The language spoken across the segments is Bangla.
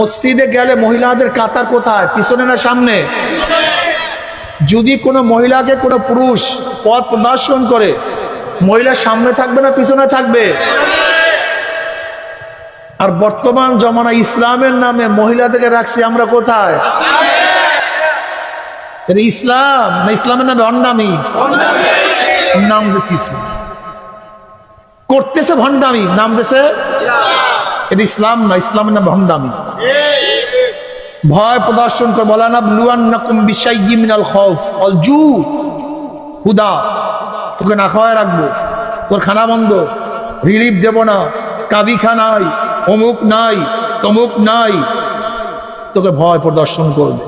মসজিদে গেলে মহিলাদের কাতার কোথায়, পিছনে না সামনে? যদি কোনো মহিলাকে কোনো পুরুষ পথ প্রদর্শন করে, মহিলা সামনে থাকবে না পিছনে থাকবে? আর বর্তমান জমানা ইসলামের নামে মহিলাদেরকে রাখছি আমরা কোথায়? ইসলাম না ইসলামের নামে ভণ্ডামি? নাম দিছে ইসলাম, করতেছে ভণ্ডামি, নাম দিছে এটা ইসলাম না, ইসলামের নামে ভণ্ডামি। ভয় প্রদর্শন করে বলা না, ব্লুয়ান্নাকুম বিশাইয়্যিম মিনাল খাউফ ওয়াল জু, ক্ষুধা, তোকে না খাওয়ায় রাখবো, তোর খানা বন্ধ, রিলিফ দেব না, কাবি খানাই, অমুক নাই, তমুক নাই, তোকে ভয় প্রদর্শন করবে।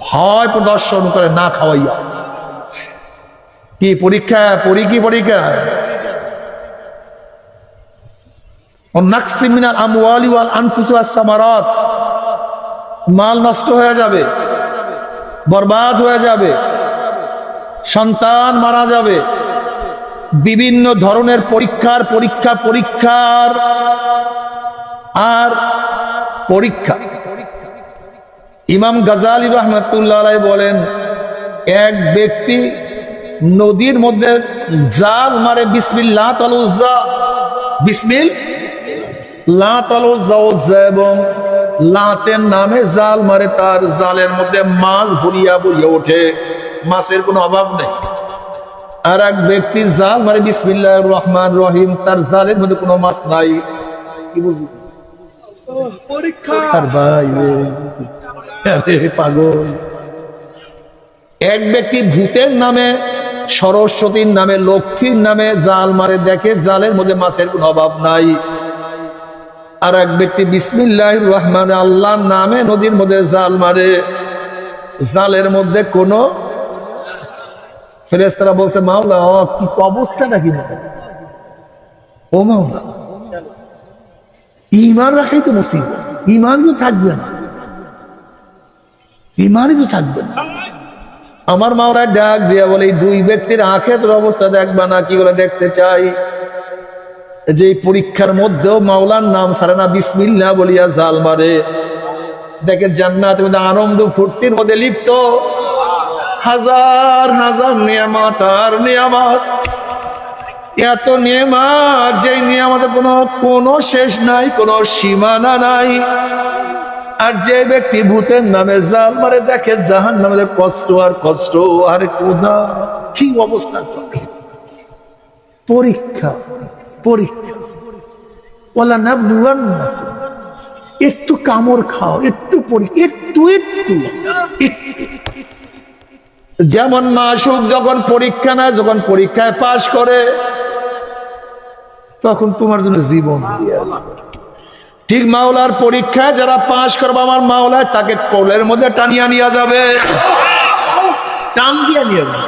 ভয় প্রদর্শন করে না খাওয়াইয়া কি পরীক্ষা? পরীক্ষা নাকসিমিনাল আমওয়ালি ওয়াল আনফুসি ওয়াস সামারাত, মাল নষ্ট হয়ে যাবে, বরবাদ হয়ে যাবে, সন্তান মারা যাবে, বিভিন্ন ধরনের পরীক্ষার আর পরীক্ষা। ইমাম গাজালি রাহমাতুল্লাহ আলাইহি বলেন, এক ব্যক্তি নদীর মধ্যে জাল মারে, বিসমিল্লাহ ওয়াল উজ্জা, বিসমিল্লাহ ওয়াল উজ্জা, এবং লাতের নামে জাল মারে, তার জালের মধ্যে মাছ ভরিয়া ভরিয়া ওঠে, মাছের কোনো অভাব নেই। আর এক ব্যক্তি জাল মারে বিসমিল্লাহির রহমানির রহিম, তার জালের মধ্যে কোনো মাছ নাই। কি বুঝলি? পরীক্ষা ভাই, পাগল। এক ব্যক্তি ভূতের নামে, সরস্বতীর নামে, লক্ষ্মীর নামে জাল মারে, দেখে জালের মধ্যে মাছের কোনো অভাব নাই। আর এক ব্যক্তি বিসমিল্লাহির রহমান, আল্লাহর নামে নদীর মধ্যে জাল মারে, জালের মধ্যে কোনো, ফেরেশতারা বলছে, মাওলা কি অবস্থা নাকি? ও মাওলা, ঈমান রাখাই তো মুসিবত, ঈমানই তো থাকবে না, ঈমানই তো থাকবে না। আমার মাওলা ডাক দিয়া বলে, এই দুই ব্যক্তির আখিরাতের অবস্থা দেখবা না? কি বলে? দেখতে চাই। যে পরীক্ষার মধ্যেও মাওলার নাম ছাড়ে না, বিসমিল্লাহ বলিয়া জাল মারে, দেখে জান্নাতের মধ্যে আনন্দ ফুর্তির মধ্যে লিপ্ত, হাজার হাজার নিয়ামত আর নিয়ামত, এত নিয়ামত, যে নিয়ামতের কোনো শেষ নাই, কোনো সীমানা নাই। আর যে ব্যক্তি ভূতের নামে জাল মারে, দেখে জাহান্নামের কষ্ট আর কষ্ট আর ক্ষুধা, কি অবস্থা। পরীক্ষা ওয়ালা নাবলুওয়ান্নাকুম, একটু কামড় খাও, একটু যেমন মাসুক যখন পরীক্ষা নেয়, যখন পরীক্ষায় পাশ করে, তখন তোমার জন্য জীবন দিয়ে, ঠিক মাওলার পরীক্ষায় যারা পাশ করবে, আমার মাওলা তাকে কোলের মধ্যে টানিয়া নিয়ে যাবে, টান দিয়া নিয়ে যাবে।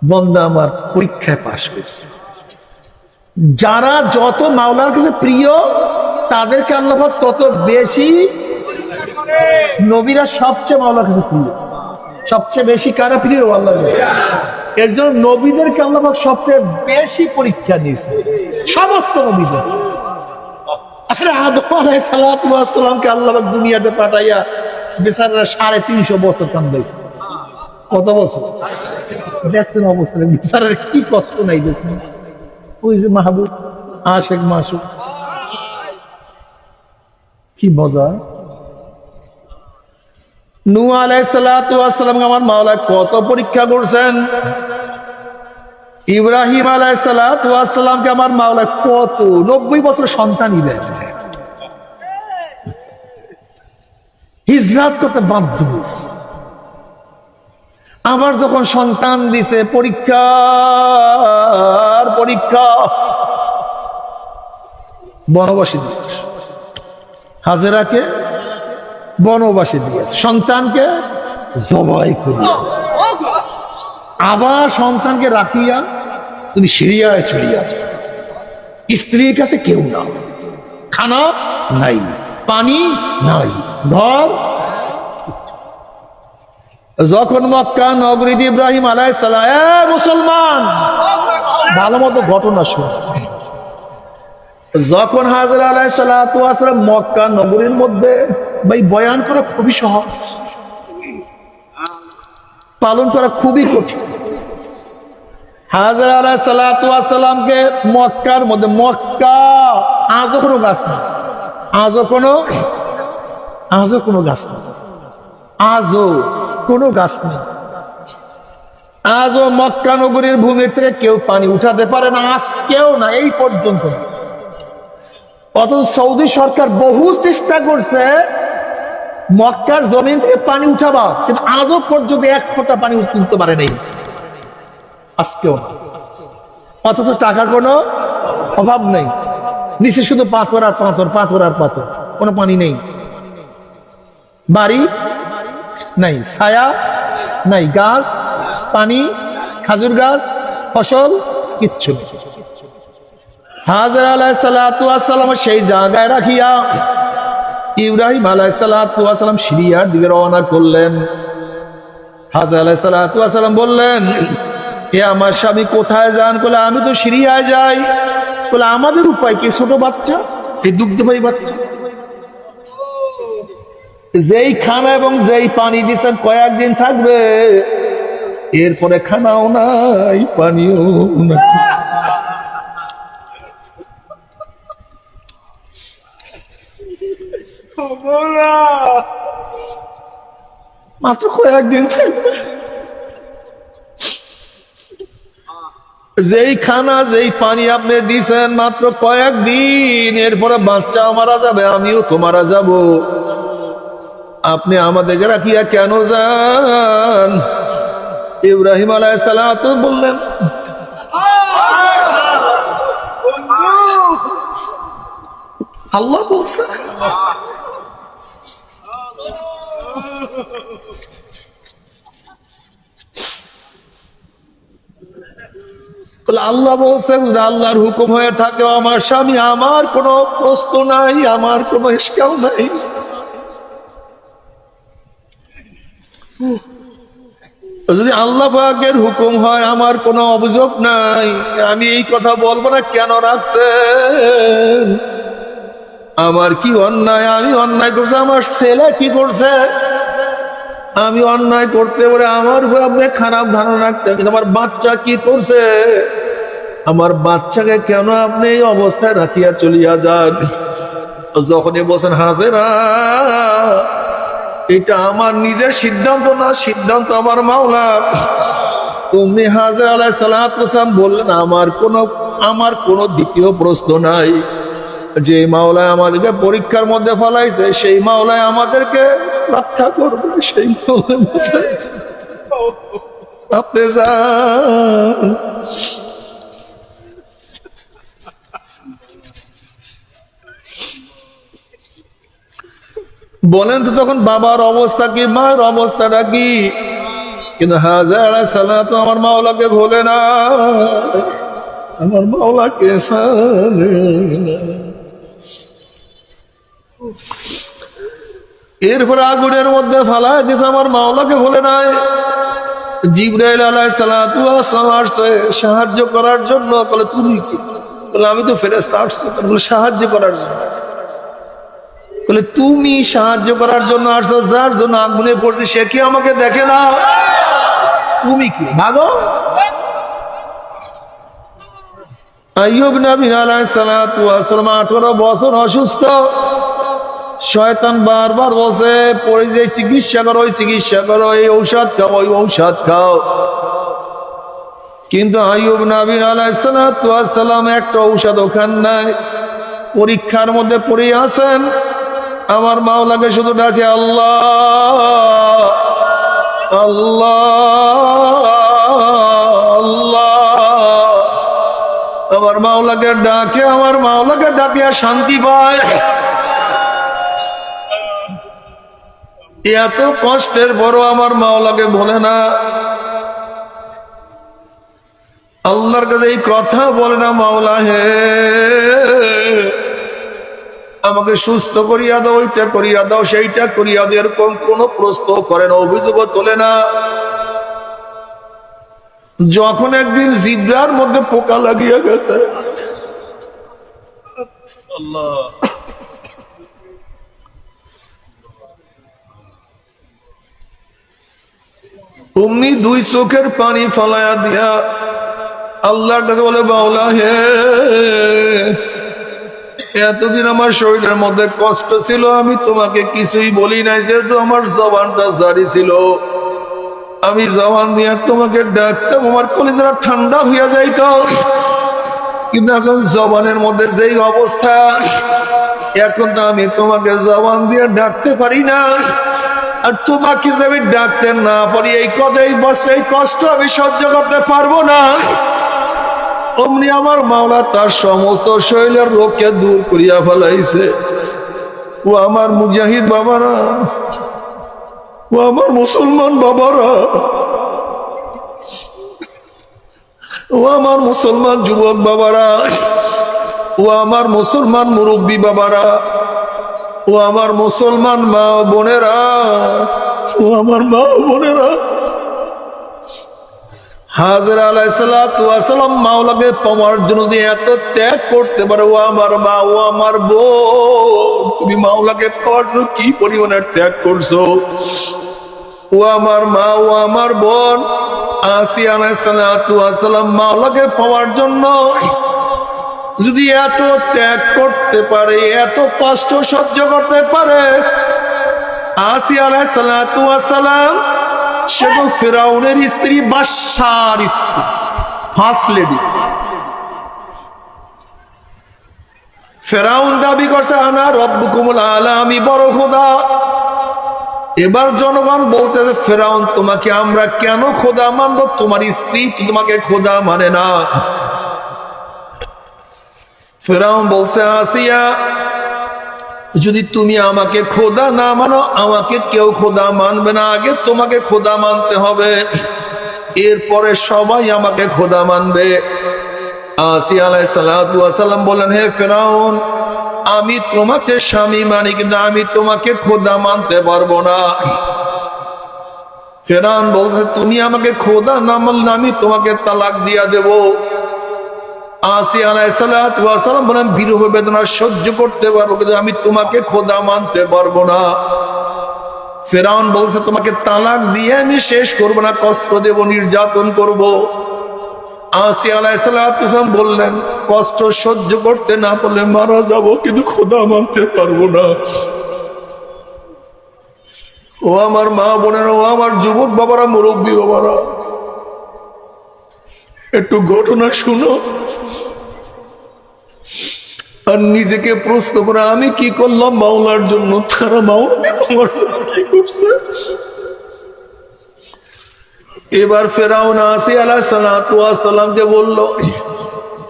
বন্দা আমার পরীক্ষায় পাশ করছে। যারা যত মাওলার কাছে প্রিয়, তাদেরকে আল্লাহ তত বেশি, নবীরা সবচেয়ে মাওলার কাছে প্রিয়, সবচেয়ে বেশি কারা প্রিয়? আল্লাহ। এর জন্য নবীদেরকে আল্লাহ সবচেয়ে বেশি পরীক্ষা দিয়েছে, সমস্ত নবীদের। আদম আলাইহিস সালাতু ওয়াস সালামকে আল্লাহ দুনিয়াতে পাঠাইয়া বেচারা 350 বছর কান্দাইছে। কত বছর দেখছেন অবস্থা, বেচারার কি কষ্ট নাই দেখছেন। ওই যে মাহবুব, আশেক মাসুক, কি মজা। নূহ আলাইহিস সালাতু ওয়াস সালামকে আমার মাওলা কত পরীক্ষা করছেন। ইব্রাহিম আলাইহিস সালাতু ওয়াস সালামকে আমার মাওলা কত 90 বছর সন্তানই দেয়, হিজরত করতে বাধ্য হয়েছে। আবার যখন সন্তান দিছে, পরীক্ষা, বনবাসী দিয়েছে, হাজেরাকে বনবাসী দিয়েছে, সন্তানকে জবাই করিয়া, আবার সন্তানকে রাখিয়া তুমি সিরিয়ায় চলিয়া যাও, স্ত্রীর কাছে কেউ না, খানা নাই, পানি নাই, ঘর। যখন মক্কা নগরীতে ইব্রাহিম আলাইহিস সালাম, মুসলমান ভালো মতো ঘটনা শুন, যখন হাজরা আলাইহিস সালাতু ওয়াস সালাম মক্কা নগরীর মধ্যে, ভাই বয়ান করা খুবই সহজ, পালন করা খুবই কঠিন। হাজরা আলাইহিস সালাতু ওয়াস সালামকে মক্কার মধ্যে, মক্কা আজও কোনো গাছ নেই, আজও কোনো গাছ নেই, আজও কোনো গাছ নেই, আজও মক্কা নগরীর ভূমির থেকে কেউ পানি উঠাতে পারে না, আজকেও না, এই পর্যন্ত। অথচ সৌদি সরকার বহু চেষ্টা করছে মক্কার জমিন থেকে পানি উঠাবা, কিন্তু আজও পর্যন্ত এক ফোঁটা পানি তুলতে পারে নাই, আজকেও না। অথচ টাকার কোনো অভাব নেই, নিচে শুধু পাথর আর পাথর, পাথর আর পাথর, কোনো পানি নেই, বাড়ি নাই, ছায়া নাই, গাছ, পানি, খাজুর গাছ, ফসল, কিচ্ছু। হাজরা আলাইহিস সালাতু ওয়াস সালাম সেই জায়গায় রাখিয়া ইব্রাহিম আলাইহিস সালাতু ওয়াস সালাম সিরিয়ার দিকে রওনা করলেন। হাজরা আলাইহিস সালাতু ওয়াস সালাম বললেন, এ আমার স্বামী কোথায় যান? বলে আমি তো সিরিয়ায় যাই। বলে আমাদের উপায় কি? ছোট বাচ্চা, এই দুগ্ধবাহী বাচ্চা, যেই খানা এবং যেই পানি দিচ্ছেন কয়েকদিন থাকবে, এরপরে খানাও নাই, পানিও নাই। মাত্র কয়েকদিন থাকবে, যেই খানা যেই পানি আপনি দিছেন মাত্র কয়েকদিন, এরপরে বাচ্চাও মারা যাবে, আমিও তো মারা যাব, আপনি আমাদেরকে রাখিয়া কেন যান? ইব্রাহিম আলাইহিস সালাতু বললেন, আল্লাহ বলছে, আল্লাহ বলছে, আল্লাহর হুকুম হয়ে থাকে আমার স্বামী, আমার কোনো প্রশ্ন নাই, আমার কোনো ইশকাল নাই। যদি আল্লাহ পাকের হুকুম হয়, আমার কোনো অভিযোগ নাই, আমি এই কথা বলবো না। কেন রাখছেন? আমার কি অন্যায়? আমি অন্যায় করছি? আমার ছেলে কি করছে? আমি অন্যায় করতে পারে আমার আপনি খারাপ ধারণা রাখতে, কিন্তু আমার বাচ্চা কি করছে? আমার বাচ্চাকে কেন আপনি এই অবস্থায় রাখিয়া চলিয়া যান? যখনই বলছেন হাজেরা, এটা আমার নিজের সিদ্ধান্ত না, সিদ্ধান্ত আমার মাওলা। তুমি হাজরা আলাইহিস সালাতু ওয়াস সালাম বললেন, আমার কোনো দ্বিতীয় প্রশ্ন নাই। যে মাওলায় আমাদেরকে পরীক্ষার মধ্যে ফেলাইছে, সেই মাওলায় আমাদেরকে রক্ষা করবে, সেই মাওলায় আপনি যান। বলেন তো তখন বাবার অবস্থা কি, মায়ের অবস্থাটা কি? কিন্তু হাজরা আলাইহিস সালাতু আমার মাওলাকে ভোলে না, আমার মাওলাকে ছাড়ে না। এরপরে আগুনের মধ্যে ফালায় দিছে, আমার মাওলাকে ভুলে নাই। জিবরাইল আলাইহিস সালাতু ওয়াস সালাম আসছে সাহায্য করার জন্য। বলে তুমি কি? বলে আমি তো ফেরেশতা আসছি। বলে সাহায্য করার জন্য। বলে তুমি সাহায্য করার জন্য আসছো, যার জন্য আগুনে পড়ছে সে কি আমাকে দেখে না? তুমি কি? ভাগো। আইয়ুব নবী আলাইহিস সালাতু ওয়াস সালাম 18 বছর অসুস্থ। শয়তান বারবার বসে পড়ে যে চিকিৎসা করো, ওই চিকিৎসা করো, এই ঔষধ খাও, ওই ঔষধ খাও। কিন্তু আইয়ুব নবী আলাইহিস সালাতু ওয়াস সালাম একটা ঔষধও খান নাই। পরীক্ষার মধ্যে পড়ে আছেন, আমার মাওলাকে শুধু ডাকে আল্লাহ আল্লাহ আল্লাহ। আমার মাওলাকে ডাকে, আমার মাওলাকে ডাকিয়া শান্তি পায়। এত কষ্টের বড় আমার মাওলাকে বলে না, আল্লাহর কাছে এই কথা বলে না, মাওলা হে আমাকে সুস্থ করিয়া দাও, ওইটা করিয়া দাও, সেইটা করিয়া দাও, এরকম কোন প্রশ্ন করে না, অভিযোগও তোলে না। যখন একদিন জিব্রার মধ্যে পোকা লাগিয়ে গেছে, উম্মি দুই চোখের পানি ফলায়া দিয়া আল্লাহর কাছে বলে, মাওলা হে, এতদিন আমার শরীরের মধ্যে কষ্ট ছিল, আমি তোমাকে কিছুই বলি নাই, যেহেতু আমার জবানটা জারি ছিল, আমি জবান দিয়ে তোমাকে ডাকতাম, আমার কলিজাটা ঠান্ডা হইয়া যাইত, কিন্তু এখন জবানের মধ্যে যেই অবস্থা, এখন তো আমি তোমাকে জবান দিয়ে ডাকতে পারি না। আর তোমাকে যদি আমি ডাকতে না পারি, এই কষ্ট আমি সহ্য করতে পারবো না। অমনি আমার মাওলা তার সমস্ত শরীরের রোগকে দূর করিয়া ফেলাইছে। ও আমার মুজাহিদ বাবারা, ও আমার মুসলমান বাবারা, ও আমার মুসলমান যুবক বাবারা, ও আমার মুসলমান মুরব্বী বাবারা, ও আমার মুসলমান মা বোনেরা, ও আমার মা বোনেরা, হাজরা আলাইহিস সালাতু ওয়াস সালাম মাওলাকে পাওয়ার জন্য দিয়ে এত ত্যাগ করতে পারে। ও আমার মা, ও আমার বোন, তুমি মাওলাকে পাওয়ার জন্য কি পরিমাণের ত্যাগ করছো। ও আমার মা, ও আমার বোন, আসিয়া আলাইহিস সালাতু ওয়াস সালাম মাওলাকে পাওয়ার জন্য যদি এত ত্যাগ করতে পারে, এত কষ্ট সহ্য করতে পারে, আসিয়া আলাইহিস সালাতু ওয়াস সালাম সে তো ফেরাউনের স্ত্রী, বাদশার স্ত্রী, ফার্স্ট লেডি। ফেরাউন দাবি করছে আনা রব্বুকুমুল আলা, আমি বড় খোদা। এবার জনগণ বলতেছে, ফেরাউন তোমাকে আমরা কেন খোদা মানবো, তোমার স্ত্রী তো তোমাকে খোদা মানে না। ফেরাউন বলছে, আসিয়া, যদি তুমি আমাকে খোদা না মানো, আমাকে কেউ খোদা মানবে না, আগে তোমাকে খোদা মানতে হবে, এরপরে সবাই আমাকে খোদা মানবে। আসিয়া আলাইহিস সালাতু ওয়াস সালাম বলেন, হে ফেরাউন, আমি তোমাকে স্বামী মানি, কিন্তু আমি তোমাকে খোদা মানতে পারবো না। ফেরাউন বলছে, তুমি আমাকে খোদা না মানলে আমি তোমাকে তালাক দিয়া দেব। আসিয়া আলাইহিস সালাতু ওয়াস সালাম বলেন, বিরহ বেদনা সহ্য করতে পারবো, কিন্তু আমি তোমাকে খোদা মানতে পারবো না। ফেরাউন বলছে, তোমাকে তালাক দিয়ে আমি শেষ করবো না, কষ্ট দেব, নির্যাতন করব। আসিয়া আলাইহিস সালাতু ওয়াস সালাম বললেন, কষ্ট সহ্য করতে না পারলে মারা যাব, কিন্তু খোদা মানতে পারবো না। ও আমার মা বোনেরা, ও আমার যুবক বাবারা, মুরব্বী বাবারা, একটু ঘটনা শুনো আর নিজেকে প্রশ্ন করে, আমি কি করলাম মাওলার জন্য, তারা মাওলাকে তোমার জন্য কি করছে। এবার ফেরাউন আসিয়া আলাইহিস সালাতু ওয়াস সালামকে বলল,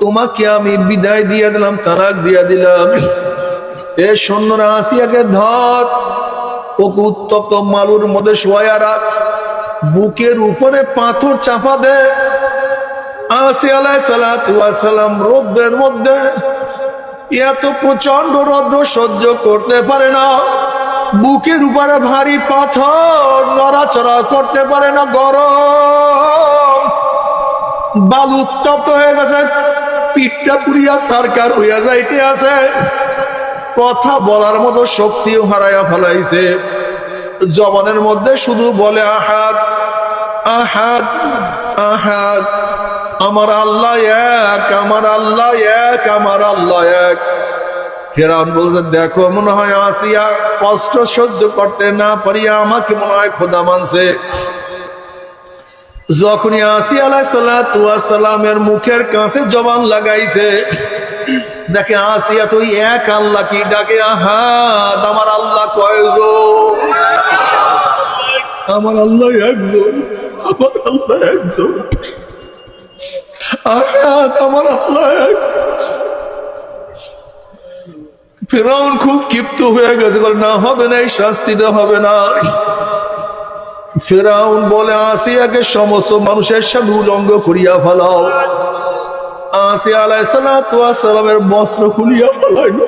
তোমাকে আমি বিদায় দিয়ে দিলাম, তালাক দিয়ে দিলাম, এ সৈন্যরা আসিয়াকে ধর, ওকে উত্তপ্ত মালুর মধ্যে শোয়া রাখ, বুকের উপরে পাথর চাপা দে। আসিয়া আলাইহিস সালাতু ওয়াস সালাম রোদের মধ্যে এত প্রচন্ড রৌদ্র সহ্য করতে পারে না, বুকের উপরে ভারী পাথর নড়াচড়া করতে পারে না, গরম বালু উত্তপ্ত হয়ে গেছে, পিঠটা পুরিয়া সারকার হইয়া যাইতে আছে, কথা বলার মতো শক্তিও হারাইয়া ফেলাইছে, জবানের মধ্যে শুধু বলে আহাদ আহাদ আহাদ, আমার আল্লাহ এক, আমার আল্লাহ এক, আমার আল্লাহ এক। ফেরাউন বলছে, দেখো মনে হয় আসিয়া কষ্ট সহ্য করতে না পারিয়া আমাকে মনে হয় খোদা মানছে। যখনই আসিয়া আলাইহিস সালাতু ওয়াস সালামের মুখের কাছে জবান লাগাইছে, দেখে আসিয়া তো এক আল্লাহ কি ডাকে, আহাদ, আমার আল্লাহ কয়জন, আমার আল্লাহ একজন, আমার আল্লাহ একজন, আহাদ, আমার আল্লাহ এক। ফেরাউন খুব ক্ষিপ্ত হয়ে গেছে, না হবে না, এই শাস্তিটা হবে না। ফেরাউন বলে, আসিয়াকে সমস্ত মানুষের সাথে উলঙ্গ করিয়া ফেলাও। আসিয়া আলাইহিস সালাতু ওয়াস সালামের বস্ত্র খুলিয়া ফেলাইল।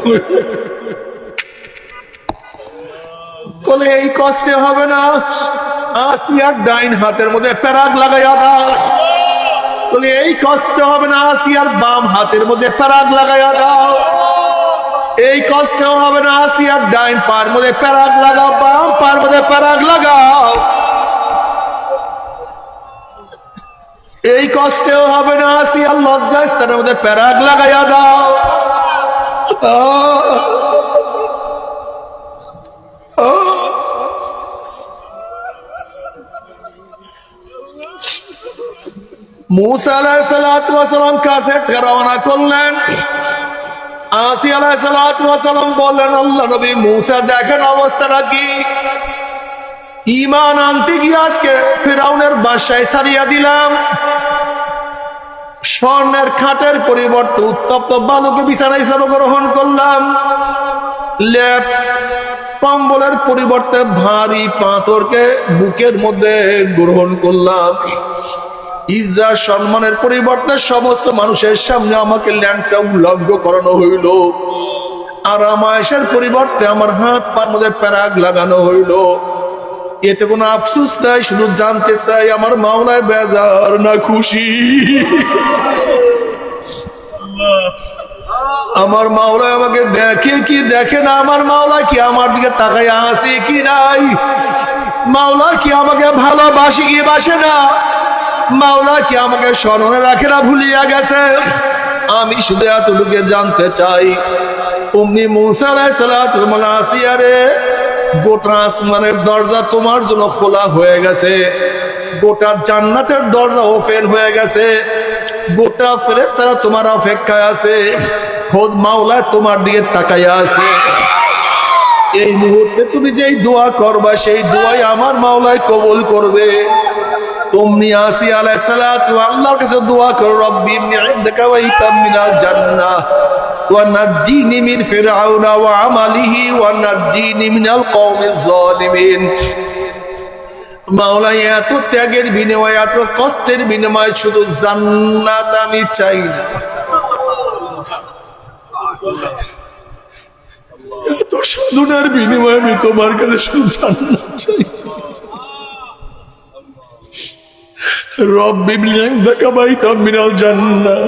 বলে, এই কষ্টে হবে না, আসিয়ার ডাইন হাতের মধ্যে প্যারাগ লাগাইয়া দাও। বলে, এই কষ্ট হবে না, আসিয়ার বাম হাতের মধ্যে প্যারাগ লাগাইয়া দাও। এই কষ্টেও হবে না আসিয়ার ডাইন পার মধ্যে প্যারাগ লাগাও, বাম পার মধ্যে প্যারাগ লাগাও। এই কষ্টেও হবে না আসিয়ার লজ্জা স্থানের মধ্যে প্যারাগ লাগাইয়া দাও। मूसा अलैहिस्सलाम কাছে রওনা করলেন। আসিয়া আলাইহিসসালাম বললেন, আল্লাহ নবী মুসা দেখেন অবস্থাটা কি। ঈমান আনতে গিয়ে আজকে ফিরআউনের বাসায় ছাড়িয়া দিলাম। স্বর্ণের খাটের পরিবর্তে উত্তপ্ত বালুকে বিছানা হিসাবে গ্রহণ করলাম। লেপ কম্বলের পরিবর্তে ভারী পাথরকে বুকের মধ্যে গ্রহণ করলাম। ইজ্জত সম্মানের পরিবর্তে সমস্ত মানুষের সামনে আমাকে ল্যাংটা উলঙ্গ করানো হইল। আর আরামায়েশের পরিবর্তে আমার হাত পার মধ্যে প্যারাগ লাগানো হইল। এতে কোনো আফসোস নাই, শুধু জানতে চাই আমার মাওলায় বেজার না খুশি। আমার মাওলায় আমাকে দেখে কি দেখে না, আমার মাওলা কি আমার দিকে তাকায় আছে কি নাই, মাওলা কি আমাকে ভালোবাসে কি বাসে না, মাওলা কি আমাকে স্মরণে রাখে না ভুলিয়া গেছে। আমি শুধু এতটুকু জানতে চাই। অমনি মুসা আলাইহিসসালাম আসিয়া রে, গোটা আসমানের দরজা তোমার জন্য খোলা হয়ে গেছে, গোটা জান্নাতের দরজা ওপেন হয়ে গেছে, গোটা ফেরেশতারা তোমার অপেক্ষায় আছে, খোদ মাওলা তোমার দিকে তাকাইয়া আছে। এই মুহূর্তে তুমি যেই দোয়া করবা সেই দোয়াই আমার মাওলাই কবুল করবে। তুমি আসিয়া আলাইহিস সালাতু আল্লাহর কাছে দোয়া করো, রব্বি ইবনি ইনদাকা বাইতাম মিনাল জান্নাহ ওয়া নাজ্জিনি মিন ফিরআউনা ওয়া আমালিহি ওয়া নাজ্জিনি মিনাল কওমিজ জালিমিন। মাওলা এত ত্যাগের বিনিময়ে, এত কষ্টের বিনিময়ে শুধু জান্নাত আমি চাই না, এত সাধনার বিনিময়ে আমি তোমার কাছে শুধু জান্নাত চাই। রব্বি ইবনি ইনদাকা বাইতাম মিনাল জান্নাহ,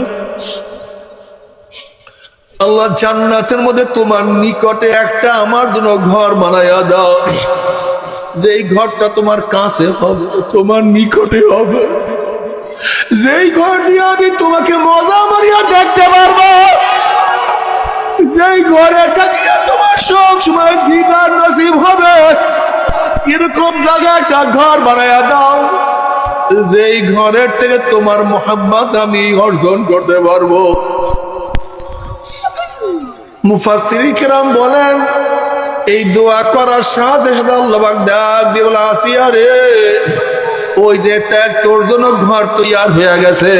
আল্লাহ জান্নাতের মধ্যে তোমার নিকটে একটা আমার জন্য ঘর বানায়া দাও, যেই ঘরটা তোমার কাছে হবে, তোমার নিকটে হবে, যেই ঘর দিয়ে আমি তোমাকে মজা মারিয়া দেখতে পারবো, যেই ঘরে থাকিয়া তোমার সব সময় দিদার নসিব হবে, এরকম জায়গা একটা ঘর বানায়া দাও, যেই ঘরের থেকে তোমার মোহাব্বত আমি অর্জন করতে পারবো। মুফাসসিরিন কেরাম বলেন, এই দোয়া করার সাথে সাথে আল্লাহ পাক ডাক দিয়ে বলে, আসিয়া রে, ওই যে ত্যাগ তোর জন্য ঘর তৈয়ার হয়ে গেছে।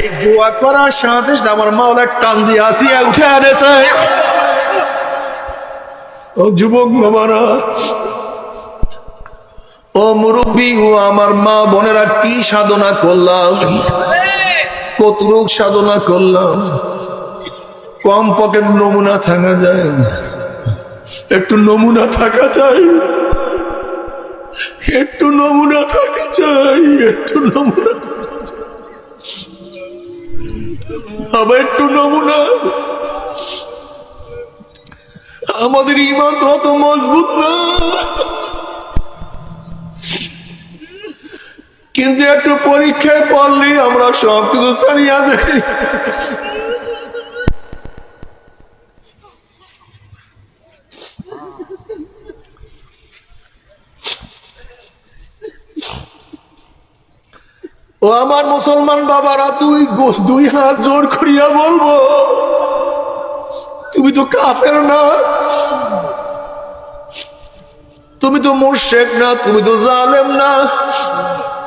এই দোয়া করার সাথে সাথে আমার মাওলা টান দিয়ে আসিয়া উঠে এনেছে। ও যুবক বাবারা, ও মুরব্বী, ও আমার মা বোনেরা, কি সাধনা করলাম, কতটুক সাধনা করলাম। কম পকেট নমুনা থাকা যায়, একটু নমুনা থাকা চাই, একটু নমুনা থাকা চাই, একটু নমুনা আবার একটু নমুনা। আমাদের ঈমান তো অত মজবুত না, কিন্তু একটু পরীক্ষায় পড়লেই আমরা সবকিছু ছাড়িয়া দেই। ও আমার মুসলমান বাবারা, দুই হাত জোর করিয়া বলবো, তুমি তো কাফের না, তুমি তো মুশরিক না, তুমি তো জালেম না,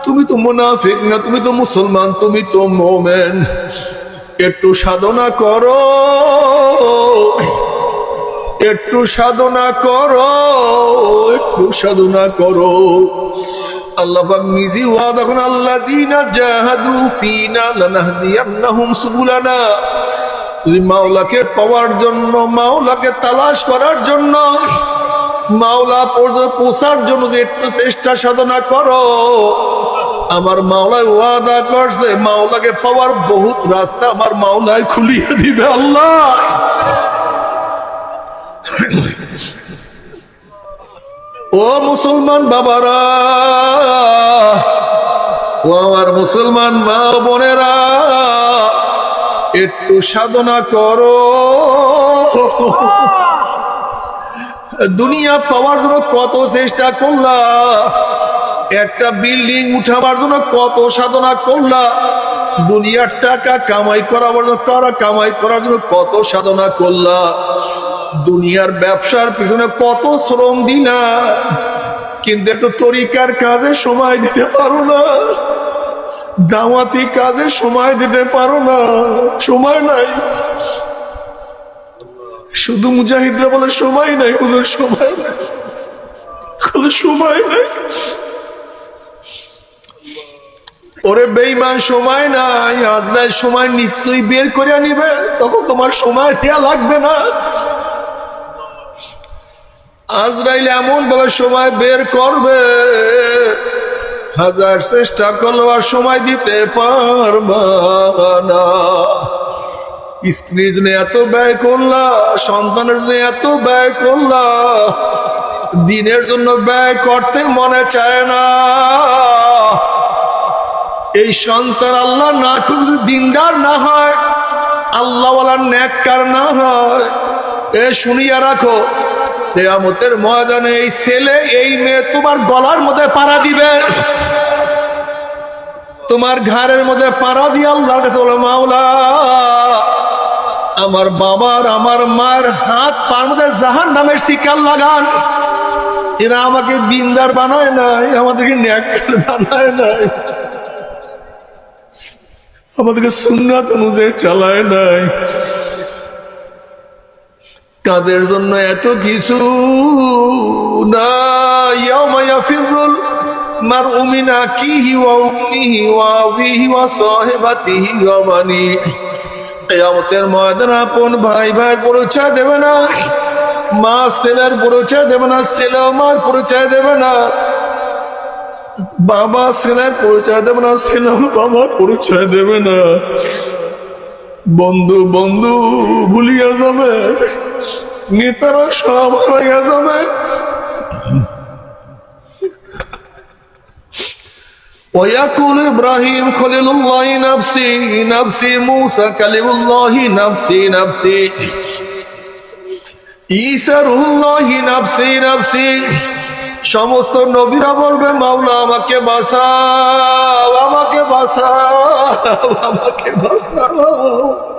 তুমি তো মুনাফিক না, তুমি তো মুসলমান, তুমি তো মুমিন। একটু সাধনা করো, একটু সাধনা করো, একটু সাধনা করো। আল্লাহ পাক নিজে ওয়াদা করেন, আল্লাযীনা জাহাদু ফীনা লানাহদিয়ান্নাহুম সুবুলানা। তুমি মাওলাকে পাওয়ার জন্য, মাওলাকে তালাশ করার জন্য, মাওলা পর্যন্ত পৌঁছার জন্য যে একটু চেষ্টা সাধনা করো, আমার মাওলায় ওয়াদা করছে মাওলাকে পাওয়ার বহুত রাস্তা আমার মাওলায় খুলিয়ে দিবে। আল্লাহ ও মুসলমান বাবারা, ও আমার মুসলমান মা বোনেরা, একটু সাধনা করো। দুনিয়া পাওয়ার জন্য কত চেষ্টা করলা, একটা বিল্ডিং উঠাবার জন্য কত সাধনা করলা, দুনিয়ার টাকা কামাই করার জন্য কত সাধনা করলা, দুনিয়ার ব্যবসার পিছনে কত শ্রম দিলা, কিন্তু একটু তরিকার কাজে সময় দিতে পারো না, দাওয়াতি কাজে সময় দিতে পারো না, সময় নাই। শুধু মুজাহিদরা বলে সময় নাই, হুজুর সময় নাই, সময় নাই। ওরে বেঈমান, সময় নাই, আজরাইল সময় নিশ্চয়ই বের করে নিবে, তখন তোমার সময় দেয়া লাগবে না। আজরাইল এমন ভাবে সময় বের করবে, হাজার চেষ্টা করলেও আর সময় দিতে পারবা না। স্ত্রীর জন্য এত ব্যয় করলা, সন্তানের জন্য এত ব্যয় করলা, দিনের জন্য ব্যয় করতে মনে চায় না। এই সন্তান আল্লাহ না করে দিনদার না হয়, আল্লাহওয়ালা নেককার না হয়, এ শুনিয়া রাখো, কিয়ামতের ময়দানে এই ছেলে এই মেয়ে তোমার গলার মধ্যে পাড়া দিবে, তোমার ঘাড়ের মধ্যে পাড়া দিয়ে আল্লাহর কাছে বলে, মাওলা আমার বাবার আমার মায়ের হাত পার মধ্যে জাহান্নামের শিকার লাগান, এরা আমাকে দিনদার বানায় নাই, আমাদেরকে নেককার বানায় নাই, আমাদেরকে সুন্নাত অনুযায়ী চালায় নাই। তাদের জন্য এত কিছু না। ইয়াউমা ইয়াফিরুল মারউ মিন আখিহি ওয়া উম্মিহি ওয়া আবিহি ওয়া সাহিবাতিহি ওয়া বানি। কিয়ামতের ময়দানে আপন ভাই ভাইয়ের পরিচয় দেবে না, মা ছেলের পরিচয় দেবে না, ছেলে মার পরিচয় দেবে না, বাবা ছেলের পরিচয় দেবে না, ছেলে বাবার পরিচয় দেবে না, বন্ধু বন্ধু ভুলিয়া যাবে, নেতারা সব হারাইয়া যাবে। ويقول إبراهيم خليل الله نفسي نفسي موسى كلم الله نفسي نفسي ঈসা রূহুল্লাহ নফসি নফসি। সমস্ত নবীরা বলবে, মাওলা আমাকে বাঁচাও, আমাকে বাঁচাও, আমাকে বাঁচাও।